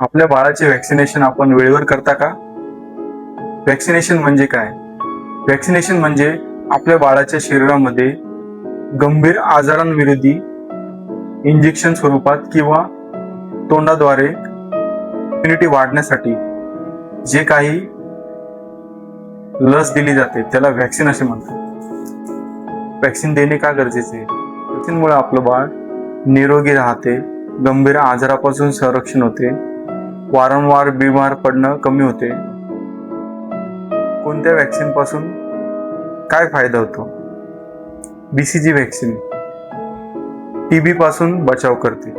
आपल्या बाळाचे व्हॅक्सिनेशन आपण वेळेवर करता का? व्हॅक्सिनेशन म्हणजे काय? व्हॅक्सिनेशन म्हणजे आपल्या बाळाच्या शरीरामध्ये गंभीर आजारांविरोधी इंजेक्शन स्वरूपात किंवा तोंडाद्वारे इम्युनिटी वाढण्यासाठी जे काही लस दिली जाते त्याला व्हॅक्सिन असे म्हणतात. व्हॅक्सिन देणे का गरजेचे आहे? व्हॅक्सिनमुळे आपलं बाळ निरोगी राहते, गंभीर आजारापासून संरक्षण होते, वारंवार बिमार पडणं कमी होते. कोणत्या व्हॅक्सिन पासून काय फायदा होतो? BCG व्हॅक्सिन TB पासून बचाव करते.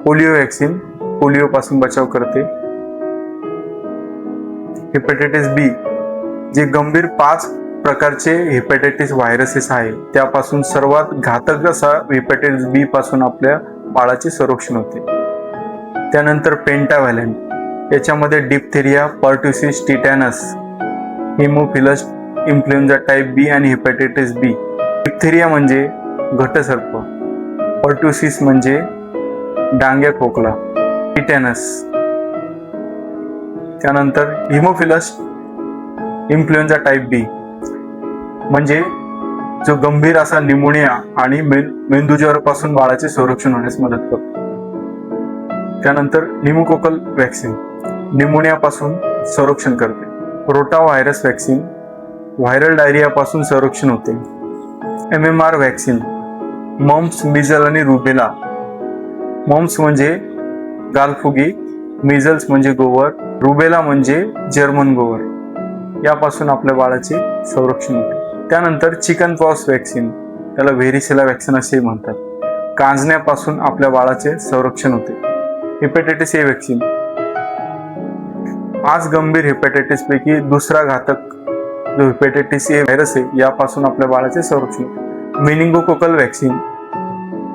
पोलिओ व्हॅक्सिन पोलिओ पासून बचाव करते. हेपॅटायटिस B जे गंभीर 5 प्रकारचे हेपॅटायटिस व्हायरसेस आहे त्यापासून सर्वात घातक असा हेपॅटायटिस B पासून आपल्या बाळाचे संरक्षण होते. त्यानंतर पेंटाव्हॅलंट याच्यामध्ये diphtheria, pertussis, tetanus, Haemophilus influenza type B आणि हेपॅटायटिस B. डिप्थेरिया म्हणजे घटसर्प, पर्ट्युसिस म्हणजे डांग्या खोकला, टिटॅनस, त्यानंतर हिमोफिलस इन्फ्लुएन्झा टाईप B म्हणजे जो गंभीर असा निमोनिया आणि मेंदूज्वरापासून बाळाचे संरक्षण होण्यास मदत करतो. त्यानंतर न्यूमोकोकल व्हॅक्सिन निमोनियापासून संरक्षण करते. रोटा व्हायरस व्हॅक्सिन व्हायरल डायरियापासून संरक्षण होते. MMR व्हॅक्सिन मम्स, मिझल आणि रुबेला. मम्स म्हणजे गालफुगी, मिझल्स म्हणजे गोवर, रुबेला म्हणजे जर्मन गोवर यापासून आपल्या बाळाचे संरक्षण होते. त्यानंतर चिकन पॉक्स व्हॅक्सिन त्याला व्हेरिसेला व्हॅक्सिन असेही म्हणतात. कांजण्यापासून आपल्या बाळाचे संरक्षण होते. हेपॅटायटिस A व्हॅक्सिन 5 गंभीर हेपॅटायटिस पैकी दुसरा घातक जो हेपॅटायटिस A व्हायरस आहे यापासून आपल्या बाळाचे संरक्षण होते. मेनिंगोकोकल व्हॅक्सिन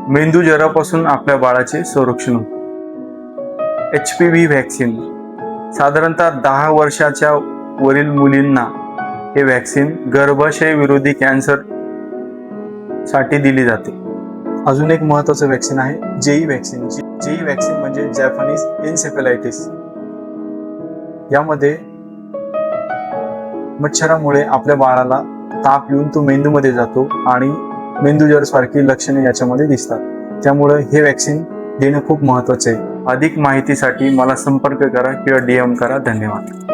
मेंदूज्वरापासून आपल्या बाळाचे संरक्षण होते. HPV व्हॅक्सिन साधारणतः 10 वर्षाच्या वरील मुलींना हे व्हॅक्सिन गर्भाशय विरोधी कॅन्सर साठी दिली जाते. अजून एक महत्त्वाचं व्हॅक्सिन आहे JE व्हॅक्सिन. JE व्हॅक्सिन म्हणजे जॅपनीज एन्सेफेलायटिस. यामध्ये मच्छरामुळे आपल्या बाळाला ताप येऊन तो मेंदूमध्ये जातो आणि मेंदूज्वर सारखी लक्षणे याच्यामध्ये दिसतात. त्यामुळे हे व्हॅक्सिन देणं खूप महत्त्वाचे आहे. अधिक माहितीसाठी मला संपर्क करा किंवा DM करा. धन्यवाद.